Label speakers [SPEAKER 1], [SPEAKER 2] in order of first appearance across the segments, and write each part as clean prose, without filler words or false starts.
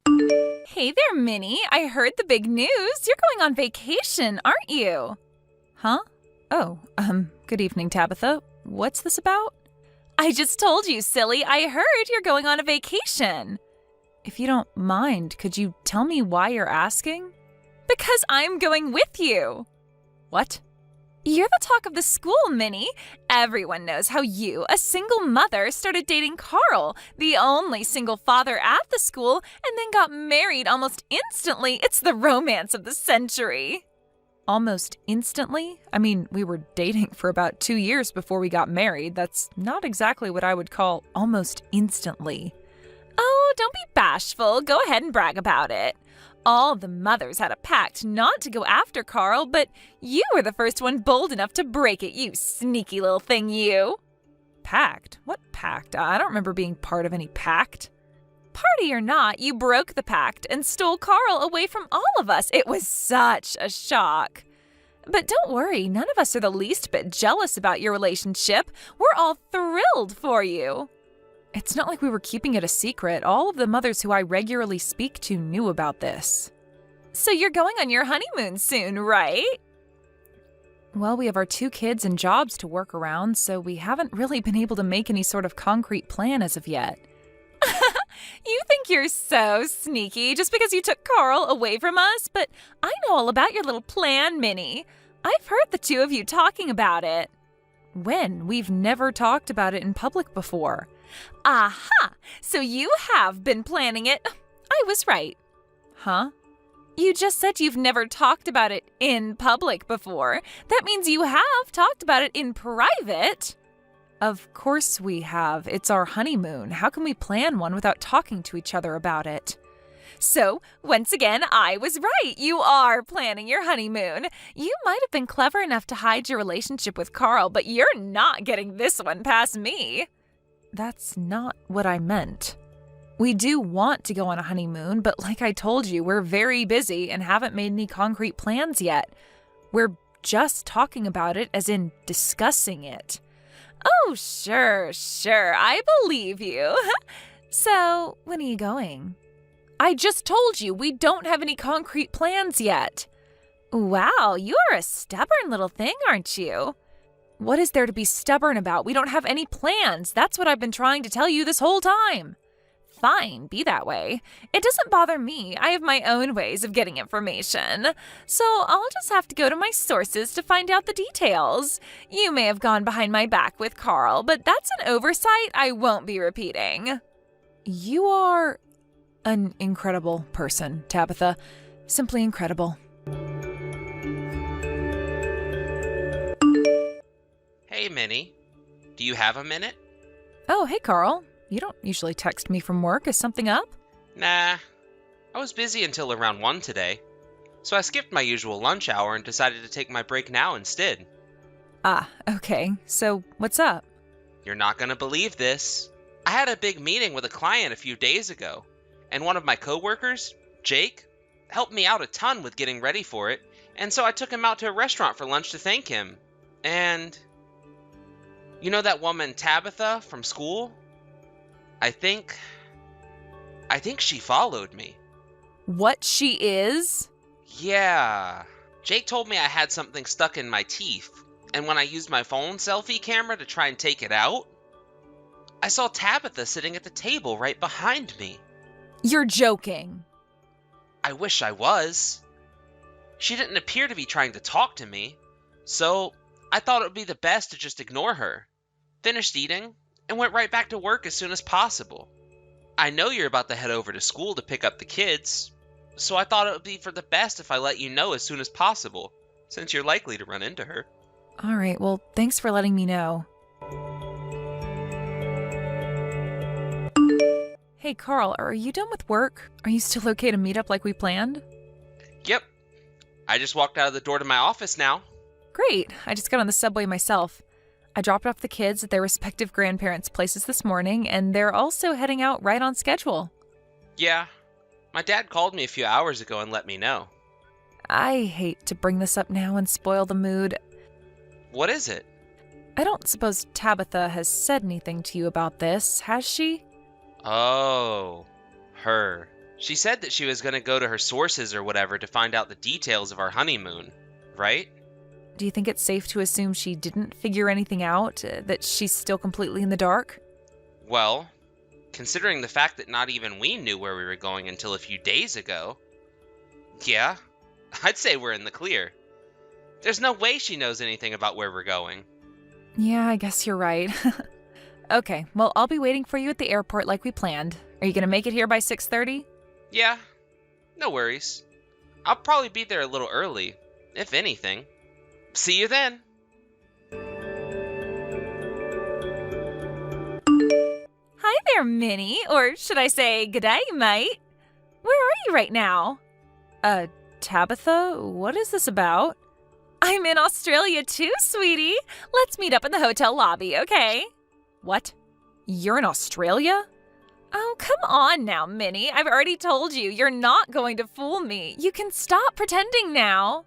[SPEAKER 1] Hey there, Minnie. I heard the big news. You're going on vacation, aren't you? Huh? Oh, good evening, Tabitha. What's this about? I just told you, silly. I heard you're going on a vacation. If you don't mind, could you tell me why you're asking? Because I'm going with you. What? You're the talk of the school, Minnie. Everyone knows how you, a single mother, started dating Carl, the only single father at the school, and then got married almost instantly. It's the romance of the century. Almost instantly? I mean, we were dating for about 2 years before we got married. That's not exactly what I would call almost instantly. Oh, don't be bashful. Go ahead and brag about it. All the mothers had a pact not to go after Carl, but you were the first one bold enough to break it, you sneaky little thing, you. Pact? What pact? I don't remember being part of any pact. Party or not, you broke the pact and stole Carl away from all of us. It was such a shock. But don't worry, none of us are the least bit jealous about your relationship. We're all thrilled for you. It's not like we were keeping it a secret. All of the mothers who I regularly speak to knew about this. So you're going on your honeymoon soon, right? Well, we have our 2 kids and jobs to work around, so we haven't really been able to make any sort of concrete plan as of yet. You think you're so sneaky just because you took Carl away from us, but I know all about your little plan, Minnie. I've heard the 2 of you talking about it. When? We've never talked about it in public before. Aha! So you have been planning it. I was right. Huh? You just said you've never talked about it in public before. That means you have talked about it in private. Of course we have. It's our honeymoon. How can we plan one without talking to each other about it? So, once again, I was right. You are planning your honeymoon. You might have been clever enough to hide your relationship with Carl, but you're not getting this one past me. That's not what I meant. We do want to go on a honeymoon, but like I told you, we're very busy and haven't made any concrete plans yet. We're just talking about it, as in discussing it. Oh, sure, I believe you. So, when are you going? I just told you we don't have any concrete plans yet. Wow, you are a stubborn little thing, aren't you? What is there to be stubborn about? We don't have any plans. That's what I've been trying to tell you this whole time. Fine, be that way. It doesn't bother me. I have my own ways of getting information. So I'll just have to go to my sources to find out the details. You may have gone behind my back with Carl, but that's an oversight I won't be repeating. You are an incredible person, Tabitha. Simply incredible.
[SPEAKER 2] Hey, Minnie. Do you have a minute?
[SPEAKER 1] Oh, hey, Carl. You don't usually text me from work. Is something up?
[SPEAKER 2] Nah. I was busy until around 1 today, so I skipped my usual lunch hour and decided to take my break now instead.
[SPEAKER 1] Ah, okay. So, what's up?
[SPEAKER 2] You're not gonna believe this. I had a big meeting with a client a few days ago, and one of my coworkers, Jake, helped me out a ton with getting ready for it, and so I took him out to a restaurant for lunch to thank him. And you know that woman Tabitha from school? I think she followed me.
[SPEAKER 1] What she is?
[SPEAKER 2] Yeah. Jake told me I had something stuck in my teeth, and when I used my phone selfie camera to try and take it out, I saw Tabitha sitting at the table right behind me.
[SPEAKER 1] You're joking.
[SPEAKER 2] I wish I was. She didn't appear to be trying to talk to me, so I thought it would be the best to just ignore her. Finished eating, and went right back to work as soon as possible. I know you're about to head over to school to pick up the kids, so I thought it would be for the best if I let you know as soon as possible, since you're likely to run into her.
[SPEAKER 1] All right, well, thanks for letting me know. Hey, Carl, are you done with work? Are you still okay to meet up like we planned?
[SPEAKER 2] Yep. I just walked out of the door to my office now.
[SPEAKER 1] Great. I just got on the subway myself. I dropped off the kids at their respective grandparents' places this morning, and they're also heading out right on schedule.
[SPEAKER 2] Yeah. My dad called me a few hours ago and let me know.
[SPEAKER 1] I hate to bring this up now and spoil the mood.
[SPEAKER 2] What is it?
[SPEAKER 1] I don't suppose Tabitha has said anything to you about this, has she?
[SPEAKER 2] Oh, her. She said that she was going to go to her sources or whatever to find out the details of our honeymoon, right?
[SPEAKER 1] Do you think it's safe to assume she didn't figure anything out, that she's still completely in the dark?
[SPEAKER 2] Well, considering the fact that not even we knew where we were going until a few days ago, yeah, I'd say we're in the clear. There's no way she knows anything about where we're going.
[SPEAKER 1] Yeah, I guess you're right. Okay, well, I'll be waiting for you at the airport like we planned. Are you going to make it here by 6:30?
[SPEAKER 2] Yeah, no worries. I'll probably be there a little early, if anything. See you then.
[SPEAKER 1] Hi there, Minnie. Or should I say, g'day, mate. Where are you right now? Tabitha, what is this about? I'm in Australia too, sweetie. Let's meet up in the hotel lobby, okay? What? You're in Australia? Oh, come on now, Minnie. I've already told you, you're not going to fool me. You can stop pretending now.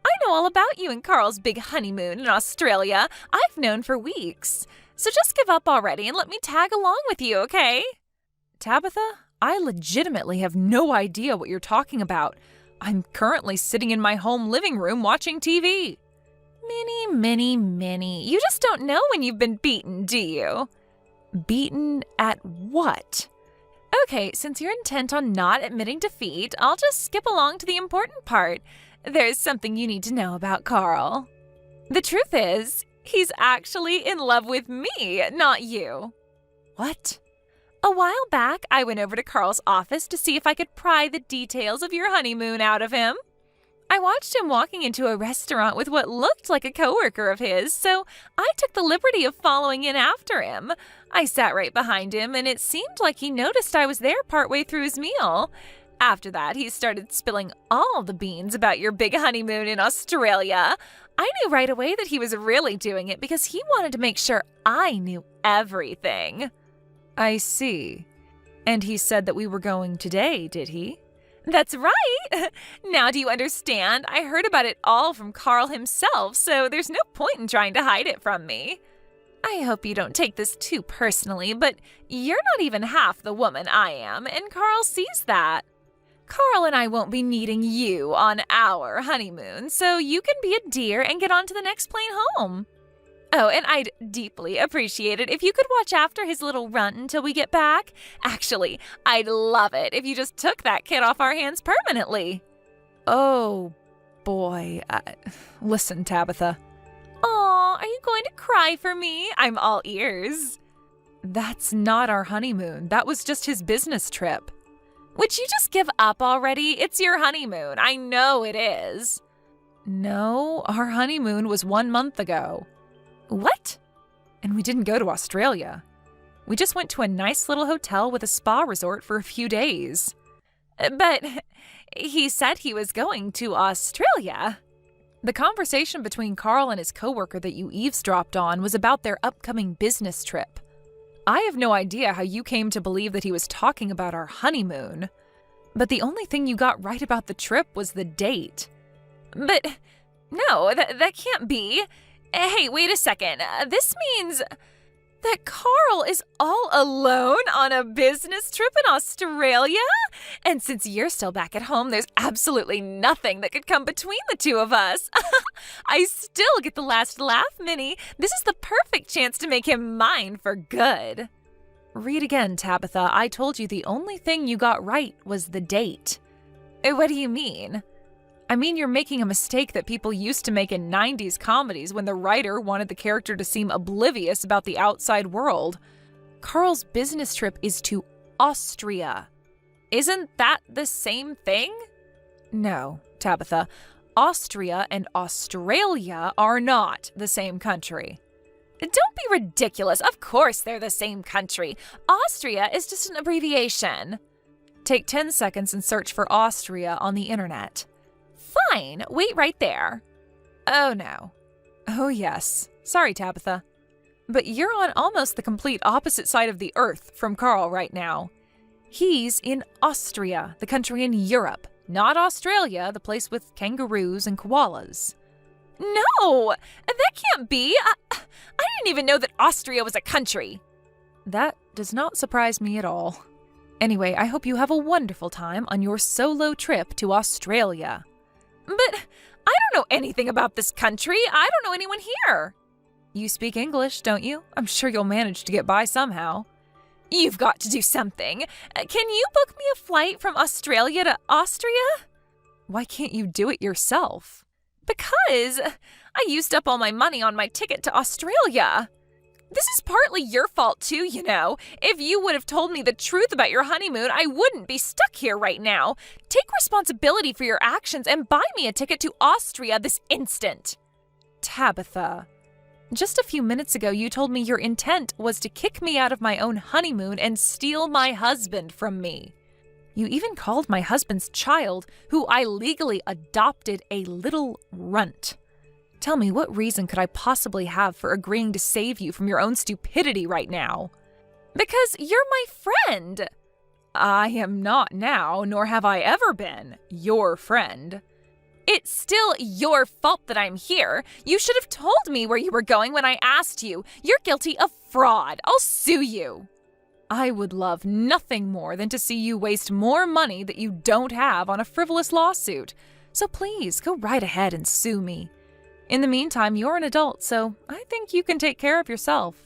[SPEAKER 1] I know all about you and Carl's big honeymoon in Australia. I've known for weeks. So just give up already and let me tag along with you, okay? Tabitha, I legitimately have no idea what you're talking about. I'm currently sitting in my home living room watching TV. Minnie, you just don't know when you've been beaten, do you? Beaten at what? Okay, since you're intent on not admitting defeat, I'll just skip along to the important part. There's something you need to know about Carl. The truth is, he's actually in love with me, not you. What? A while back, I went over to Carl's office to see if I could pry the details of your honeymoon out of him. I watched him walking into a restaurant with what looked like a coworker of his, so I took the liberty of following in after him. I sat right behind him, and it seemed like he noticed I was there partway through his meal. After that, he started spilling all the beans about your big honeymoon in Australia. I knew right away that he was really doing it because he wanted to make sure I knew everything. I see. And he said that we were going today, did he? That's right! Now do you understand? I heard about it all from Carl himself, so there's no point in trying to hide it from me. I hope you don't take this too personally, but you're not even half the woman I am, and Carl sees that. Carl and I won't be needing you on our honeymoon, so you can be a dear and get on to the next plane home. Oh, and I'd deeply appreciate it if you could watch after his little runt until we get back. Actually, I'd love it if you just took that kid off our hands permanently. Oh, boy. Listen, Tabitha. Aw, are you going to cry for me? I'm all ears. That's not our honeymoon. That was just his business trip. Would you just give up already? It's your honeymoon. I know it is. No, our honeymoon was 1 month ago. What? And we didn't go to Australia. We just went to a nice little hotel with a spa resort for a few days. But he said he was going to Australia. The conversation between Carl and his coworker that you eavesdropped on was about their upcoming business trip. I have no idea how you came to believe that he was talking about our honeymoon. But the only thing you got right about the trip was the date. But no, that can't be. Hey, wait a second. This means that Carl is all alone on a business trip in Australia? And since you're still back at home, there's absolutely nothing that could come between the two of us. I still get the last laugh, Minnie. This is the perfect chance to make him mine for good. Read again, Tabitha. I told you the only thing you got right was the date. What do you mean? I mean, you're making a mistake that people used to make in 90s comedies when the writer wanted the character to seem oblivious about the outside world. Carl's business trip is to Austria. Isn't that the same thing? No, Tabitha. Austria and Australia are not the same country. Don't be ridiculous. Of course they're the same country. Austria is just an abbreviation. Take 10 seconds and search for Austria on the internet. Fine, wait right there. Oh no. Oh yes. Sorry, Tabitha. But you're on almost the complete opposite side of the earth from Carl right now. He's in Austria, the country in Europe, not Australia, the place with kangaroos and koalas. No, that can't be. I didn't even know that Austria was a country. That does not surprise me at all. Anyway, I hope you have a wonderful time on your solo trip to Australia. But I don't know anything about this country. I don't know anyone here. You speak English, don't you? I'm sure you'll manage to get by somehow. You've got to do something. Can you book me a flight from Australia to Austria? Why can't you do it yourself? Because I used up all my money on my ticket to Australia. This is partly your fault too, you know. If you would have told me the truth about your honeymoon, I wouldn't be stuck here right now. Take responsibility for your actions and buy me a ticket to Austria this instant. Tabitha, just a few minutes ago you told me your intent was to kick me out of my own honeymoon and steal my husband from me. You even called my husband's child, who I legally adopted, a little runt. Tell me, what reason could I possibly have for agreeing to save you from your own stupidity right now? Because you're my friend. I am not now, nor have I ever been, your friend. It's still your fault that I'm here. You should have told me where you were going when I asked you. You're guilty of fraud. I'll sue you. I would love nothing more than to see you waste more money that you don't have on a frivolous lawsuit. So please, go right ahead and sue me. In the meantime, you're an adult, so I think you can take care of yourself.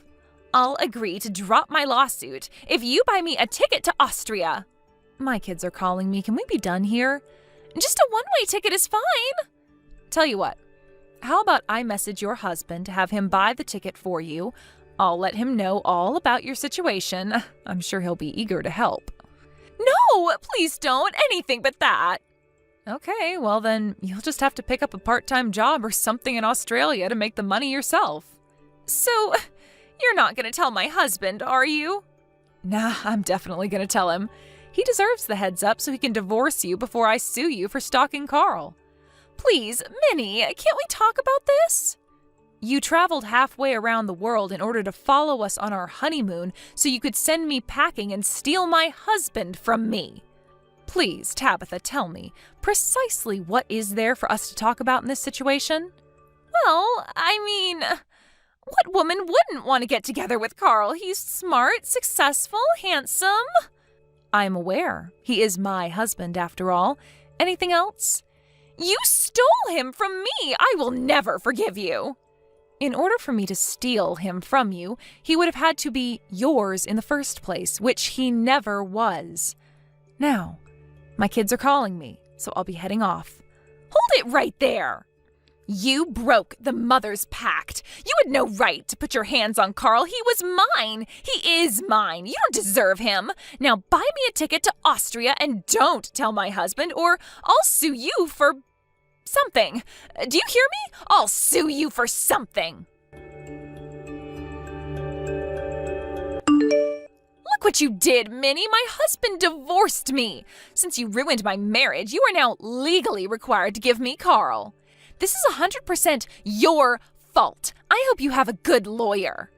[SPEAKER 1] I'll agree to drop my lawsuit if you buy me a ticket to Austria. My kids are calling me. Can we be done here? Just a one-way ticket is fine. Tell you what, how about I message your husband to have him buy the ticket for you? I'll let him know all about your situation. I'm sure he'll be eager to help. No, please don't. Anything but that. Okay, well then, you'll just have to pick up a part-time job or something in Australia to make the money yourself. So, you're not going to tell my husband, are you? Nah, I'm definitely going to tell him. He deserves the heads up so he can divorce you before I sue you for stalking Carl. Please, Minnie, can't we talk about this? You traveled halfway around the world in order to follow us on our honeymoon so you could send me packing and steal my husband from me. Please, Tabitha, tell me, precisely what is there for us to talk about in this situation? Well, I mean, what woman wouldn't want to get together with Carl? He's smart, successful, handsome. I'm aware. He is my husband, after all. Anything else? You stole him from me. I will never forgive you. In order for me to steal him from you, he would have had to be yours in the first place, which he never was. Now, my kids are calling me, so I'll be heading off. Hold it right there! You broke the mother's pact. You had no right to put your hands on Carl. He was mine. He is mine. You don't deserve him. Now buy me a ticket to Austria and don't tell my husband, or I'll sue you for something. Do you hear me? I'll sue you for something. Look what you did, Minnie. My husband divorced me. Since you ruined my marriage, you are now legally required to give me Carl. This is 100% your fault. I hope you have a good lawyer.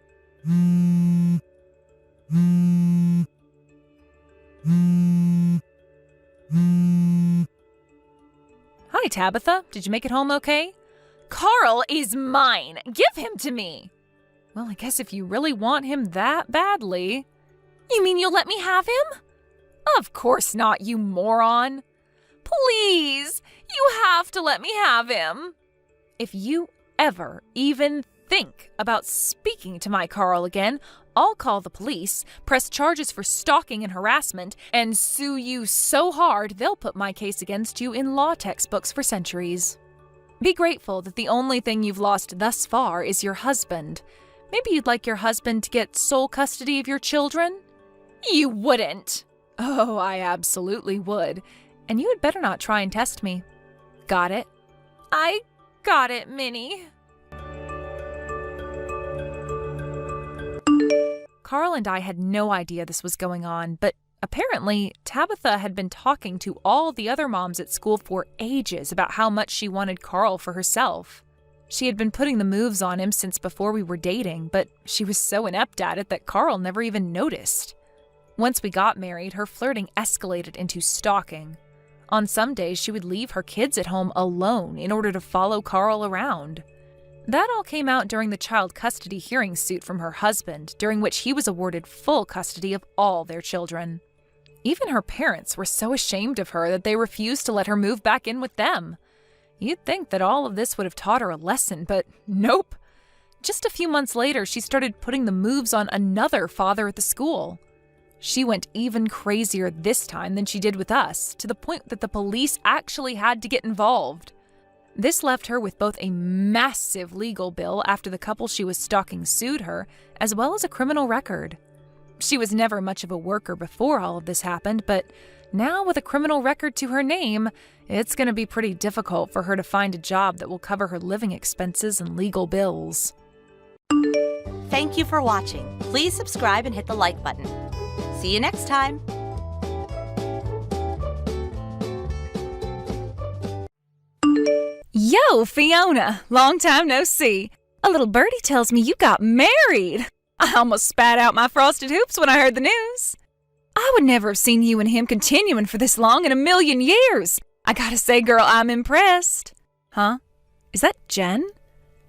[SPEAKER 1] Hi, Tabitha. Did you make it home okay? Carl is mine. Give him to me. Well, I guess if you really want him that badly. You mean you'll let me have him? Of course not, you moron. Please, you have to let me have him. If you ever even think about speaking to my Carl again, I'll call the police, press charges for stalking and harassment, and sue you so hard they'll put my case against you in law textbooks for centuries. Be grateful that the only thing you've lost thus far is your husband. Maybe you'd like your husband to get sole custody of your children? You wouldn't. Oh, I absolutely would. And you had better not try and test me. Got it? I got it, Minnie. Carl and I had no idea this was going on, but apparently Tabitha had been talking to all the other moms at school for ages about how much she wanted Carl for herself. She had been putting the moves on him since before we were dating, but she was so inept at it that Carl never even noticed. Once we got married, her flirting escalated into stalking. On some days, she would leave her kids at home alone in order to follow Carl around. That all came out during the child custody hearing suit from her husband, during which he was awarded full custody of all their children. Even her parents were so ashamed of her that they refused to let her move back in with them. You'd think that all of this would have taught her a lesson, but nope. Just a few months later, she started putting the moves on another father at the school. She went even crazier this time than she did with us, to the point that the police actually had to get involved. This left her with both a massive legal bill after the couple she was stalking sued her, as well as a criminal record. She was never much of a worker before all of this happened, but now with a criminal record to her name, it's going to be pretty difficult for her to find a job that will cover her living expenses and legal bills.
[SPEAKER 3] Thank you for watching. Please subscribe and hit the like button. See you next time.
[SPEAKER 1] Yo, Fiona! Long time no see. A little birdie tells me you got married. I almost spat out my frosted hoops when I heard the news. I would never have seen you and him continuing for this long in a million years. I gotta say, girl, I'm impressed. Huh? Is that Jen?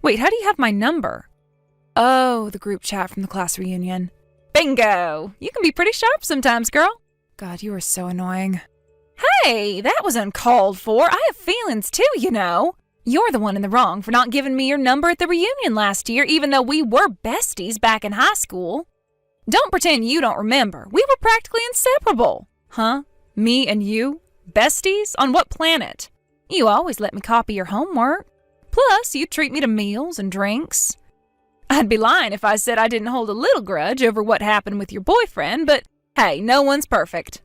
[SPEAKER 1] Wait, how do you have my number? Oh, the group chat from the class reunion. Bingo! You can be pretty sharp sometimes, girl. God, you are so annoying. Hey, that was uncalled for. I have feelings too, you know. You're the one in the wrong for not giving me your number at the reunion last year, even though we were besties back in high school. Don't pretend you don't remember. We were practically inseparable. Huh? Me and you? Besties? On what planet? You always let me copy your homework. Plus, you treat me to meals and drinks. I'd be lying if I said I didn't hold a little grudge over what happened with your boyfriend, but hey, no one's perfect.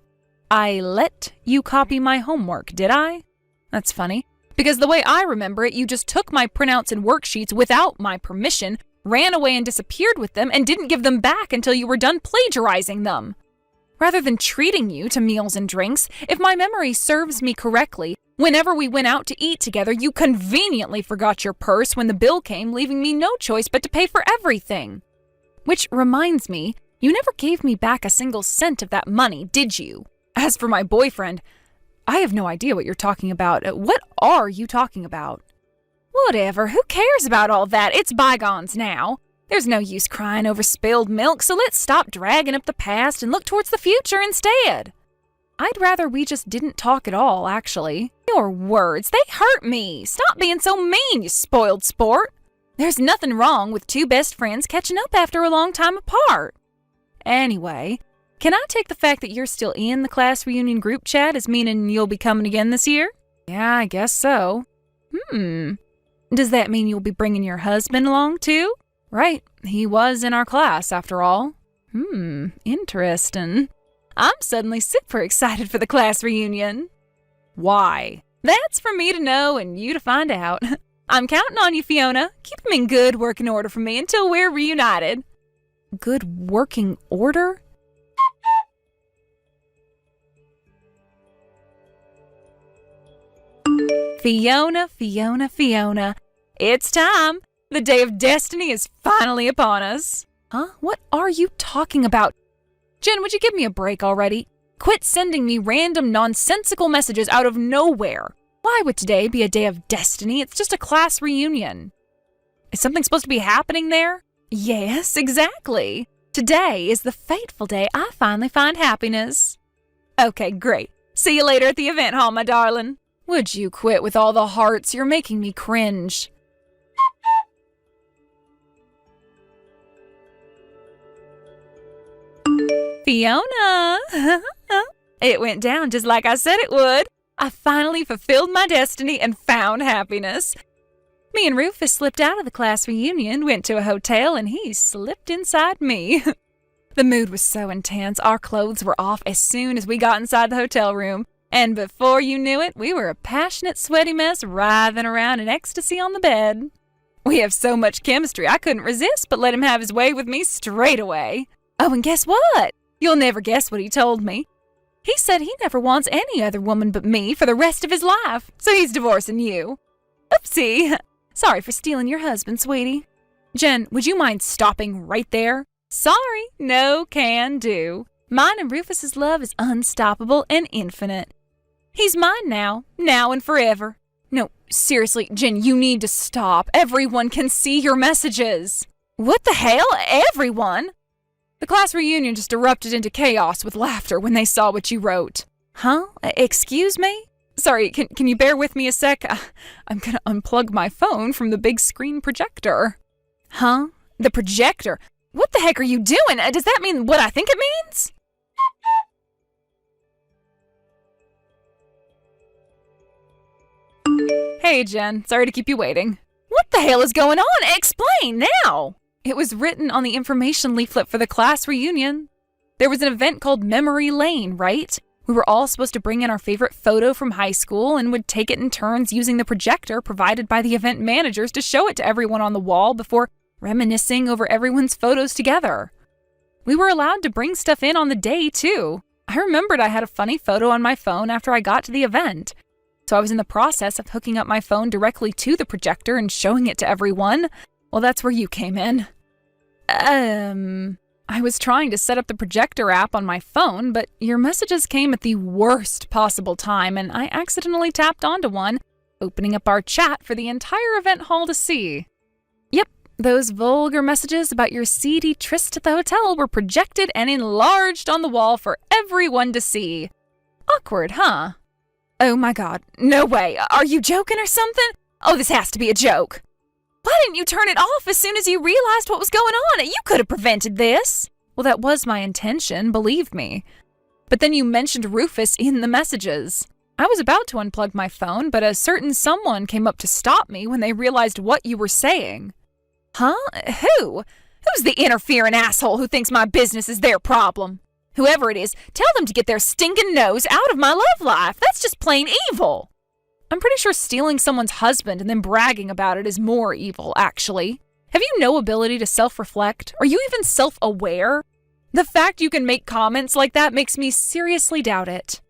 [SPEAKER 1] I let you copy my homework, did I? That's funny, because the way I remember it, you just took my printouts and worksheets without my permission, ran away and disappeared with them, and didn't give them back until you were done plagiarizing them. Rather than treating you to meals and drinks, if my memory serves me correctly, whenever we went out to eat together, you conveniently forgot your purse when the bill came, leaving me no choice but to pay for everything. Which reminds me, you never gave me back a single cent of that money, did you? As for my boyfriend, I have no idea what you're talking about. What are you talking about? Whatever, who cares about all that? It's bygones now. There's no use crying over spilled milk, so let's stop dragging up the past and look towards the future instead. I'd rather we just didn't talk at all, actually. Your words, they hurt me. Stop being so mean, you spoiled sport. There's nothing wrong with two best friends catching up after a long time apart. Anyway, can I take the fact that you're still in the class reunion group chat as meaning you'll be coming again this year? Yeah, I guess so. Does that mean you'll be bringing your husband along too? Right, he was in our class after all. Interesting. I'm suddenly super excited for the class reunion. Why? That's for me to know and you to find out. I'm counting on you, Fiona. Keep them in good working order for me until we're reunited. Good working order? Fiona, Fiona, Fiona. It's time. The day of destiny is finally upon us. Huh? What are you talking about? Jen, would you give me a break already? Quit sending me random nonsensical messages out of nowhere. Why would today be a day of destiny? It's just a class reunion. Is something supposed to be happening there? Yes, exactly. Today is the fateful day I finally find happiness. Okay, great. See you later at the event hall, my darling. Would you quit with all the hearts? You're making me cringe. Fiona! It went down just like I said it would. I finally fulfilled my destiny and found happiness. Me and Rufus slipped out of the class reunion, went to a hotel, and he slipped inside me. The mood was so intense, our clothes were off as soon as we got inside the hotel room. And before you knew it, we were a passionate, sweaty mess writhing around in ecstasy on the bed. We have so much chemistry, I couldn't resist but let him have his way with me straight away. Oh, and guess what? You'll never guess what he told me. He said he never wants any other woman but me for the rest of his life, so he's divorcing you. Oopsie. Sorry for stealing your husband, sweetie. Jen, would you mind stopping right there? Sorry, no can do. Mine and Rufus's love is unstoppable and infinite. He's mine now and forever. No, seriously, Jen, you need to stop. Everyone can see your messages. What the hell? Everyone? The class reunion just erupted into chaos with laughter when they saw what you wrote. Huh? Excuse me? Sorry, can you bear with me a sec? I'm gonna unplug my phone from the big screen projector. Huh? The projector? What the heck are you doing? Does that mean what I think it means? Hey, Jen. Sorry to keep you waiting. What the hell is going on? Explain now! It was written on the information leaflet for the class reunion. There was an event called Memory Lane, right? We were all supposed to bring in our favorite photo from high school and would take it in turns using the projector provided by the event managers to show it to everyone on the wall before reminiscing over everyone's photos together. We were allowed to bring stuff in on the day, too. I remembered I had a funny photo on my phone after I got to the event. So I was in the process of hooking up my phone directly to the projector and showing it to everyone. Well, that's where you came in. I was trying to set up the projector app on my phone, but your messages came at the worst possible time, and I accidentally tapped onto one, opening up our chat for the entire event hall to see. Yep, those vulgar messages about your seedy tryst at the hotel were projected and enlarged on the wall for everyone to see. Awkward, huh? Oh my god, no way. Are you joking or something? Oh, this has to be a joke. Why didn't you turn it off as soon as you realized what was going on? You could have prevented this. Well, that was my intention, believe me. But then you mentioned Rufus in the messages. I was about to unplug my phone, but a certain someone came up to stop me when they realized what you were saying. Huh? Who? Who's the interfering asshole who thinks my business is their problem? Whoever it is, tell them to get their stinking nose out of my love life. That's just plain evil. I'm pretty sure stealing someone's husband and then bragging about it is more evil, actually. Have you no ability to self-reflect? Are you even self-aware? The fact you can make comments like that makes me seriously doubt it.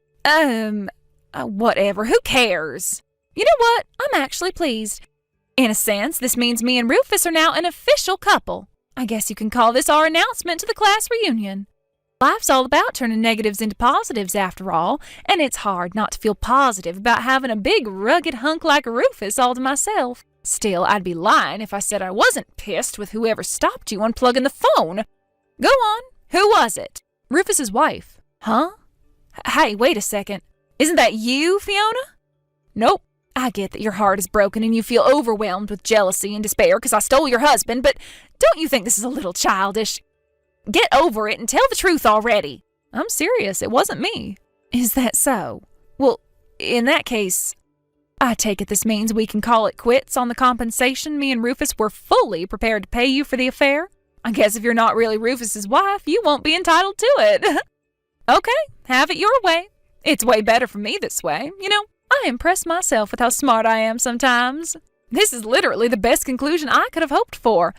[SPEAKER 1] Whatever, who cares? You know what? I'm actually pleased. In a sense, this means me and Rufus are now an official couple. I guess you can call this our announcement to the class reunion. Life's all about turning negatives into positives after all, and it's hard not to feel positive about having a big rugged hunk like Rufus all to myself. Still, I'd be lying if I said I wasn't pissed with whoever stopped you unplugging the phone. Go on, who was it? Rufus's wife. Huh? Hey, wait a second. Isn't that you, Fiona? Nope. I get that your heart is broken and you feel overwhelmed with jealousy and despair because I stole your husband, but don't you think this is a little childish? Get over it and tell the truth already. I'm serious, it wasn't me. Is that so? Well, in that case, I take it this means we can call it quits on the compensation me and Rufus were fully prepared to pay you for the affair. I guess if you're not really Rufus's wife, you won't be entitled to it. Okay, have it your way. It's way better for me this way. You know, I impress myself with how smart I am sometimes. This is literally the best conclusion I could have hoped for.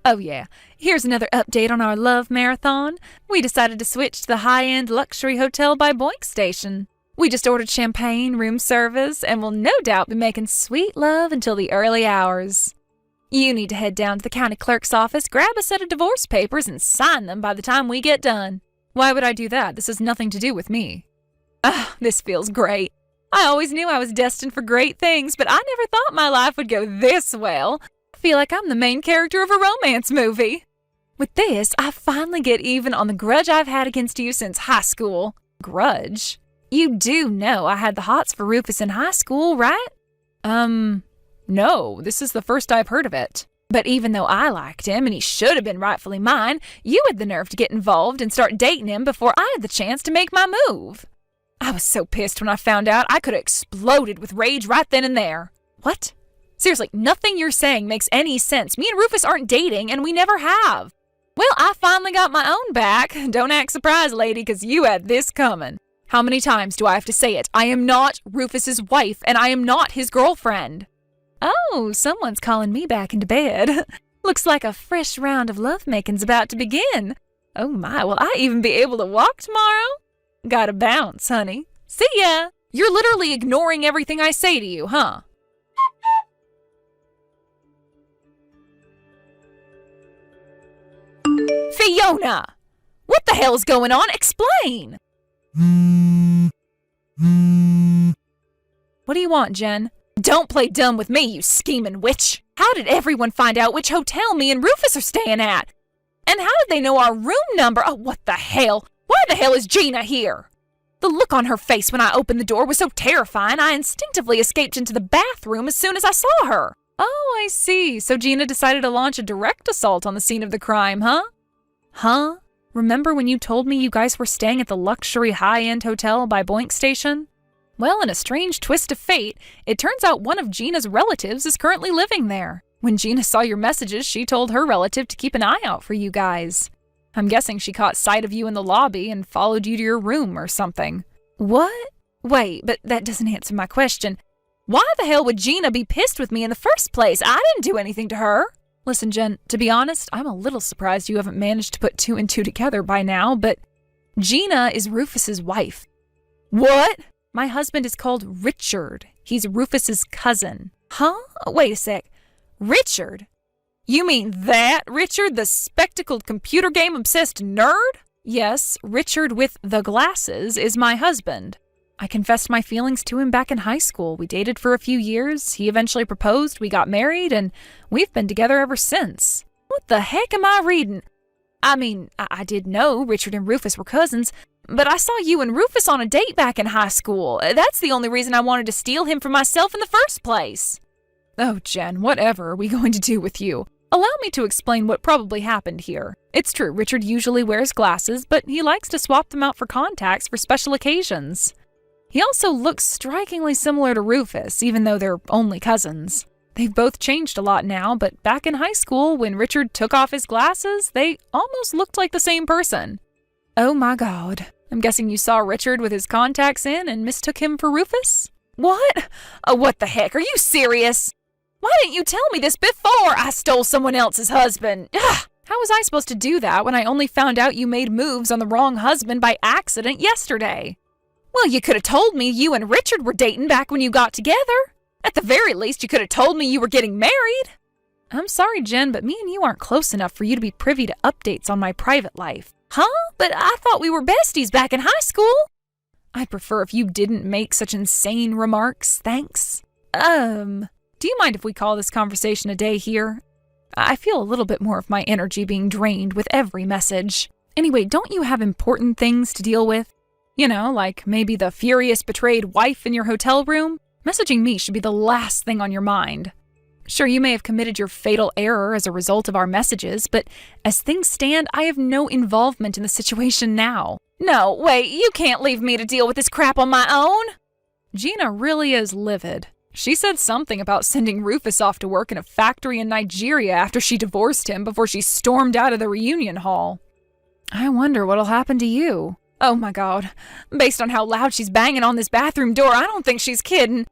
[SPEAKER 1] Oh yeah, here's another update on our love marathon. We decided to switch to the high-end luxury hotel by Boink Station. We just ordered champagne, room service, and will no doubt be making sweet love until the early hours. You need to head down to the county clerk's office, grab a set of divorce papers, and sign them by the time we get done. Why would I do that? This has nothing to do with me. Ah, this feels great. I always knew I was destined for great things, but I never thought my life would go this well. I feel like I'm the main character of a romance movie. With this, I finally get even on the grudge I've had against you since high school. Grudge? You do know I had the hots for Rufus in high school, right? No, this is the first I've heard of it. But even though I liked him and he should have been rightfully mine, you had the nerve to get involved and start dating him before I had the chance to make my move. I was so pissed when I found out I could have exploded with rage right then and there. What? Seriously, nothing you're saying makes any sense. Me and Rufus aren't dating, and we never have. Well, I finally got my own back. Don't act surprised, lady, because you had this coming. How many times do I have to say it? I am not Rufus's wife, and I am not his girlfriend. Oh, someone's calling me back into bed. Looks like a fresh round of lovemaking's about to begin. Oh my, will I even be able to walk tomorrow? Gotta bounce, honey. See ya! You're literally ignoring everything I say to you, huh? Fiona! What the hell's going on? Explain! What do you want, Jen? Don't play dumb with me, you scheming witch! How did everyone find out which hotel me and Rufus are staying at? And how did they know our room number? Oh, what the hell? Why the hell is Gina here? The look on her face when I opened the door was so terrifying, I instinctively escaped into the bathroom as soon as I saw her. Oh, I see. So Gina decided to launch a direct assault on the scene of the crime, huh? Huh? Remember when you told me you guys were staying at the luxury high-end hotel by Boink Station? Well, in a strange twist of fate, it turns out one of Gina's relatives is currently living there. When Gina saw your messages, she told her relative to keep an eye out for you guys. I'm guessing she caught sight of you in the lobby and followed you to your room or something. What? Wait, but that doesn't answer my question. Why the hell would Gina be pissed with me in the first place? I didn't do anything to her. Listen, Jen, to be honest, I'm a little surprised you haven't managed to put two and two together by now, but Gina is Rufus's wife. What? My husband is called Richard. He's Rufus's cousin. Huh? Wait a sec. Richard? You mean that Richard, the spectacled computer game obsessed nerd? Yes, Richard with the glasses is my husband. I confessed my feelings to him back in high school. We dated for a few years. He eventually proposed. We got married, and we've been together ever since. What the heck am I reading? I mean, I did know Richard and Rufus were cousins, but I saw you and Rufus on a date back in high school. That's the only reason I wanted to steal him for myself in the first place. Oh, Jen, whatever are we going to do with you? Allow me to explain what probably happened here. It's true, Richard usually wears glasses, but he likes to swap them out for contacts for special occasions. He also looks strikingly similar to Rufus, even though they're only cousins. They've both changed a lot now, but back in high school, when Richard took off his glasses, they almost looked like the same person. Oh my God. I'm guessing you saw Richard with his contacts in and mistook him for Rufus? What? Oh, what the heck? Are you serious? Why didn't you tell me this before I stole someone else's husband? Ugh. How was I supposed to do that when I only found out you made moves on the wrong husband by accident yesterday? Well, you could have told me you and Richard were dating back when you got together. At the very least, you could have told me you were getting married. I'm sorry, Jen, but me and you aren't close enough for you to be privy to updates on my private life. Huh? But I thought we were besties back in high school. I'd prefer if you didn't make such insane remarks, thanks. Do you mind if we call this conversation a day here? I feel a little bit more of my energy being drained with every message. Anyway, don't you have important things to deal with? You know, like maybe the furious betrayed wife in your hotel room? Messaging me should be the last thing on your mind. Sure, you may have committed your fatal error as a result of our messages, but as things stand, I have no involvement in the situation now. No, wait, you can't leave me to deal with this crap on my own. Gina really is livid. She said something about sending Rufus off to work in a factory in Nigeria after she divorced him before she stormed out of the reunion hall. I wonder what'll happen to you. Oh my God. Based on how loud she's banging on this bathroom door, I don't think she's kidding.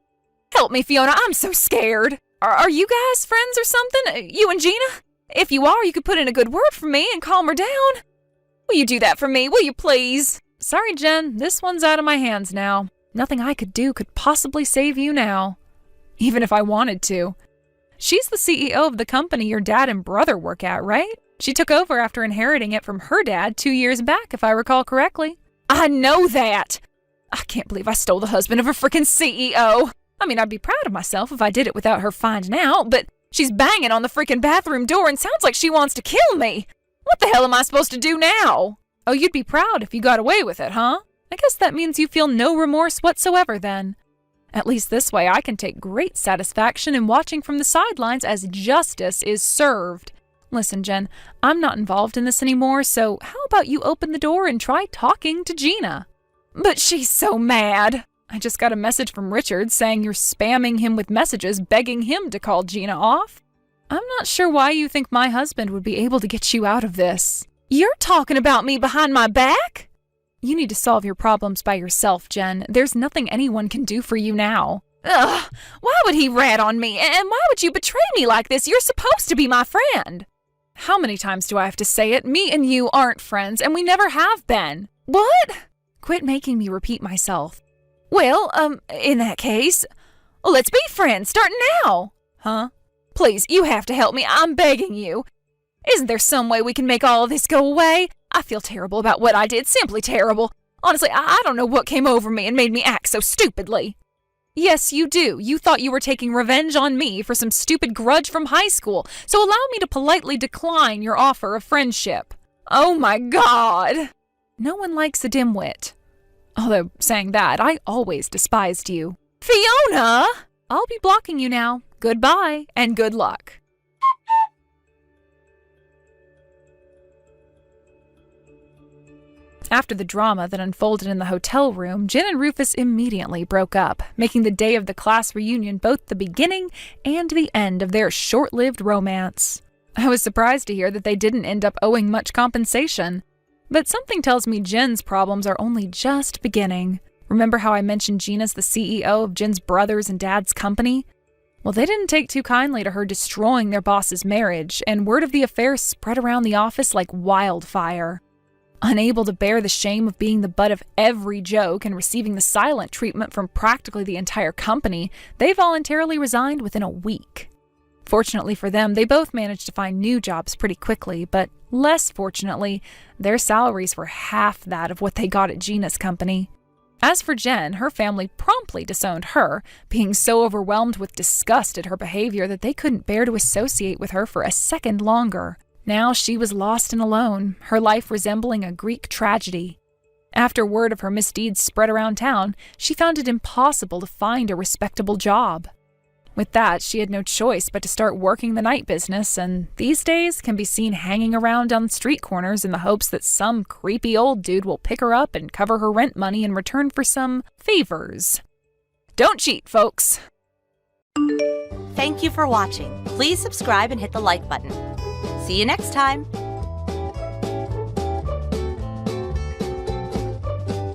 [SPEAKER 1] Help me, Fiona, I'm so scared. Are you guys friends or something? You and Gina? If you are, you could put in a good word for me and calm her down. Will you do that for me? Will you please? Sorry, Jen, this one's out of my hands now. Nothing I could do could possibly save you now. Even if I wanted to. She's the CEO of the company your dad and brother work at, right? She took over after inheriting it from her dad 2 years back, if I recall correctly. I know that! I can't believe I stole the husband of a freaking CEO. I mean, I'd be proud of myself if I did it without her finding out, but she's banging on the freaking bathroom door and sounds like she wants to kill me. What the hell am I supposed to do now? Oh, you'd be proud if you got away with it, huh? I guess that means you feel no remorse whatsoever then. At least this way I can take great satisfaction in watching from the sidelines as justice is served. Listen, Jen, I'm not involved in this anymore, so how about you open the door and try talking to Gina? But she's so mad. I just got a message from Richard saying you're spamming him with messages begging him to call Gina off. I'm not sure why you think my husband would be able to get you out of this. You're talking about me behind my back? You need to solve your problems by yourself, Jen. There's nothing anyone can do for you now. Ugh, why would he rat on me? And why would you betray me like this? You're supposed to be my friend. How many times do I have to say it? Me and you aren't friends, and we never have been. What? Quit making me repeat myself. Well, in that case, let's be friends, starting now. Huh? Please, you have to help me. I'm begging you. Isn't there some way we can make all of this go away? I feel terrible about what I did, simply terrible. Honestly, I don't know what came over me and made me act so stupidly. Yes, you do. You thought you were taking revenge on me for some stupid grudge from high school, so allow me to politely decline your offer of friendship. Oh my God! No one likes a dimwit. Although, saying that, I always despised you. Fiona! I'll be blocking you now. Goodbye, and good luck. After the drama that unfolded in the hotel room, Jen and Rufus immediately broke up, making the day of the class reunion both the beginning and the end of their short-lived romance. I was surprised to hear that they didn't end up owing much compensation. But something tells me Jen's problems are only just beginning. Remember how I mentioned Gina's the CEO of Jen's brother's and dad's company? Well, they didn't take too kindly to her destroying their boss's marriage, and word of the affair spread around the office like wildfire. Unable to bear the shame of being the butt of every joke and receiving the silent treatment from practically the entire company, they voluntarily resigned within a week. Fortunately for them, they both managed to find new jobs pretty quickly, but less fortunately, their salaries were half that of what they got at Gina's company. As for Jen, her family promptly disowned her, being so overwhelmed with disgust at her behavior that they couldn't bear to associate with her for a second longer. Now she was lost and alone, her life resembling a Greek tragedy. After word of her misdeeds spread around town, she found it impossible to find a respectable job. With that, she had no choice but to start working the night business, and these days can be seen hanging around on street corners in the hopes that some creepy old dude will pick her up and cover her rent money in return for some favors. Don't cheat, folks!
[SPEAKER 3] Thank you for watching. Please subscribe and hit the like button. See you next time.